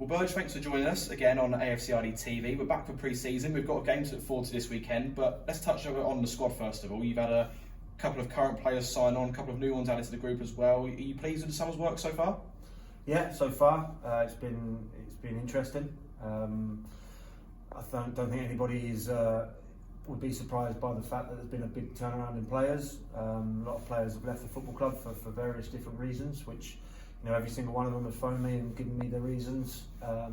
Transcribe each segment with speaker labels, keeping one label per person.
Speaker 1: Well, Burge, thanks for joining us again on AFCRDTV. We're back for pre-season. We've got a game to look forward to this weekend, but let's touch on the squad first of all. You've had a couple of current players sign on, a couple of new ones added to the group as well. Are you pleased with the summer's work so far?
Speaker 2: Yeah, so far it's been interesting. I don't think anybody would be surprised by the fact that there's been a big turnaround in players. A lot of players have left the football club for various different reasons, which every single one of them have phoned me and given me their reasons,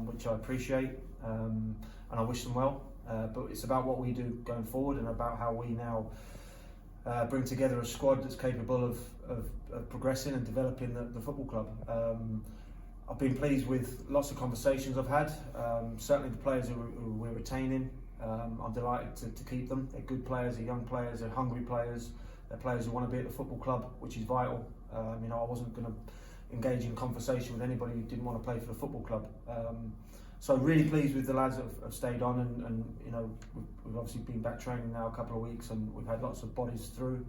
Speaker 2: which I appreciate, and I wish them well. But it's about what we do going forward and about how we now bring together a squad that's capable of progressing and developing the football club. I've been pleased with lots of conversations I've had. Certainly the players who we're retaining, I'm delighted to keep them. They're good players, they're young players, they're hungry players, they're players who want to be at the football club, which is vital. I wasn't going to engage in conversation with anybody who didn't want to play for the football club. So really pleased with the lads that have stayed on, and we've obviously been back training now a couple of weeks, and we've had lots of bodies through.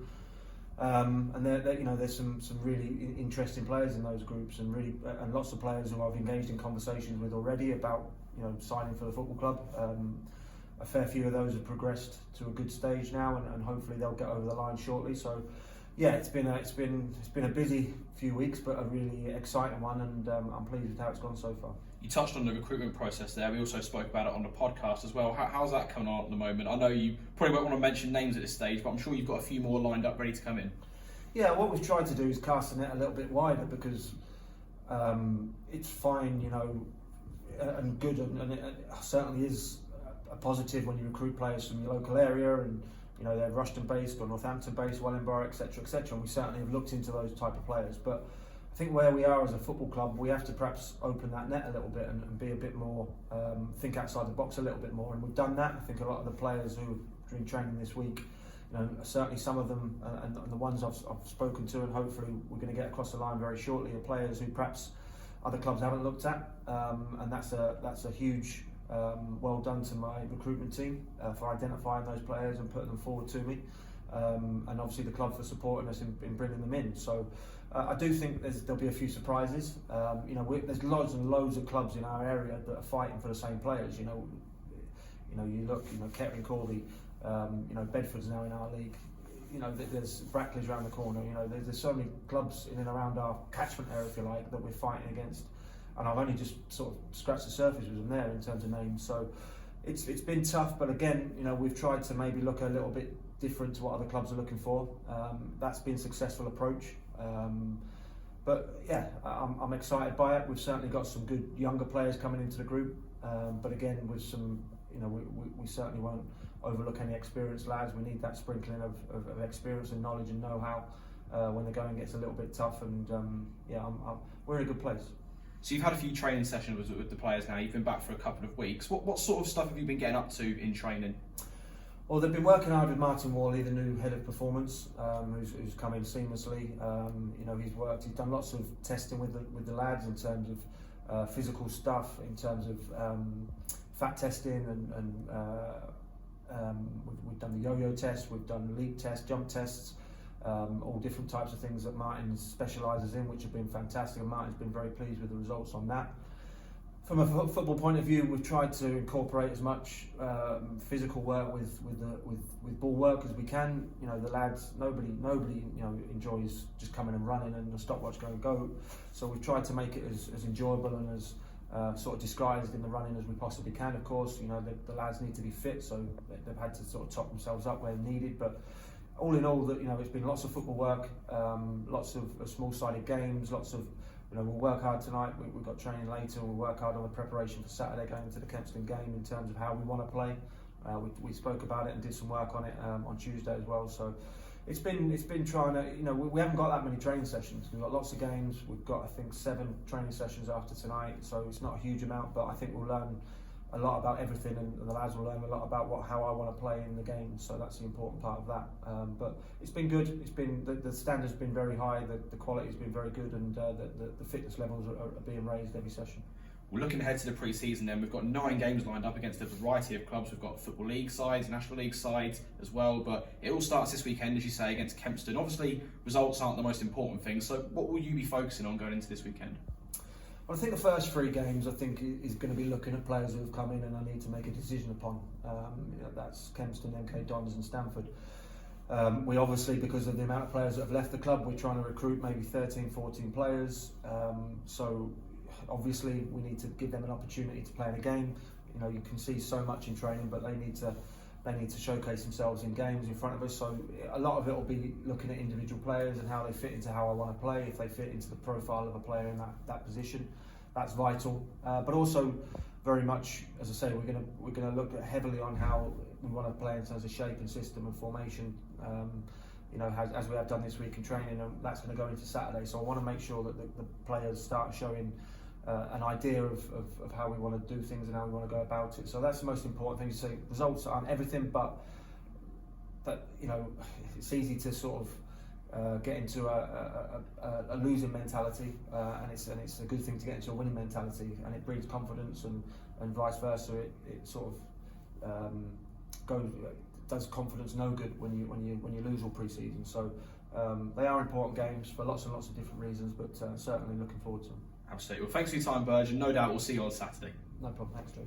Speaker 2: And there's some really interesting players in those groups, and lots of players who I've engaged in conversations with already about signing for the football club. A fair few of those have progressed to a good stage now, and hopefully they'll get over the line shortly. So yeah, it's been a busy few weeks, but a really exciting one, and I'm pleased with how it's gone so far.
Speaker 1: You touched on the recruitment process there. We also spoke about it on the podcast as well. How's that coming on at the moment? I know you probably won't want to mention names at this stage, but I'm sure you've got a few more lined up ready to come in.
Speaker 2: Yeah, what we've tried to do is cast the net a little bit wider, because it's fine, and good, and it certainly is a positive when you recruit players from your local area, and they're Rushden based or Northampton based, Wellingborough, etc., etc. And we certainly have looked into those type of players. But I think where we are as a football club, we have to perhaps open that net a little bit and be a bit more, think outside the box a little bit more. And we've done that. I think a lot of the players who have been training this week, certainly some of them, and the ones I've spoken to, and hopefully we're going to get across the line very shortly, are players who perhaps other clubs haven't looked at, and that's a huge well done to my recruitment team for identifying those players and putting them forward to me, and obviously the club for supporting us in bringing them in. So I do think there'll be a few surprises. There's loads and loads of clubs in our area that are fighting for the same players. You look, Kettering, Corby, Bedford's now in our league. There's Brackley's around the corner. There's so many clubs in and around our catchment area, if you like, that we're fighting against. And I've only just sort of scratched the surface with them there in terms of names. So it's been tough, but again, we've tried to maybe look a little bit different to what other clubs are looking for. That's been a successful approach. But yeah, I'm excited by it. We've certainly got some good younger players coming into the group. But again, with some, we certainly won't overlook any experienced lads. We need that sprinkling of experience and knowledge and know-how when the going gets a little bit tough. And we're in a good place.
Speaker 1: So you've had a few training sessions with the players now. You've been back for a couple of weeks. What sort of stuff have you been getting up to in training?
Speaker 2: Well, they've been working hard with Martin Worley, the new head of performance, who's come in seamlessly. He's done lots of testing with the lads in terms of physical stuff, in terms of fat testing, and we've done the yo-yo test, we've done leap tests, jump tests. All different types of things that Martin specialises in, which have been fantastic, and Martin's been very pleased with the results on that. From a football point of view, we've tried to incorporate as much physical work with ball work as we can. The lads, nobody enjoys just coming and running and the stopwatch going go. So we've tried to make it as enjoyable and as sort of disguised in the running as we possibly can. Of course, the lads need to be fit, so they've had to sort of top themselves up where needed. But all in all, it's been lots of football work, lots of small-sided games, lots of, we'll work hard tonight, we've got training later, we'll work hard on the preparation for Saturday going into the Kempston game in terms of how we want to play. We spoke about it and did some work on it on Tuesday as well. So it's been trying to, we haven't got that many training sessions. We've got lots of games. We've got, I think, 7 training sessions after tonight. So it's not a huge amount, but I think we'll learn a lot about everything, and the lads will learn a lot about how I want to play in the game. So that's the important part of that. But it's been good. It's been the standard's been very high. The quality's been very good, and the fitness levels are being raised every session.
Speaker 1: We're looking ahead to the pre-season then. We've got 9 games lined up against a variety of clubs. We've got Football League sides, National League sides as well, but it all starts this weekend, as you say, against Kempston. Obviously, results aren't the most important thing, so what will you be focusing on going into this weekend?
Speaker 2: Well, I think the first 3 games, I think, is going to be looking at players who have come in and I need to make a decision upon. That's Kempston, MK Dons and Stamford. We obviously, because of the amount of players that have left the club, we're trying to recruit maybe 13, 14 players. So obviously we need to give them an opportunity to play in a game. You know, you can see so much in training, but they need to showcase themselves in games in front of us. So a lot of it will be looking at individual players and how they fit into how I want to play, if they fit into the profile of a player in that position. That's vital. But also very much, as I say, we're gonna look at heavily on how we want to play in terms of shape and system and formation. You know, as we have done this week in training, and that's going to go into Saturday. So I want to make sure that the players start showing an idea of how we want to do things and how we want to go about it. So that's the most important thing. So results aren't everything, but that, you know, it's easy to sort of get into a losing mentality, and it's a good thing to get into a winning mentality, and it breeds confidence, and vice versa. It sort of does confidence no good when you lose all pre-season. So they are important games for lots and lots of different reasons, but certainly looking forward to them.
Speaker 1: Absolutely. Well, thanks for your time, Burge, and no doubt we'll see you on Saturday.
Speaker 2: No problem. Thanks, Drew.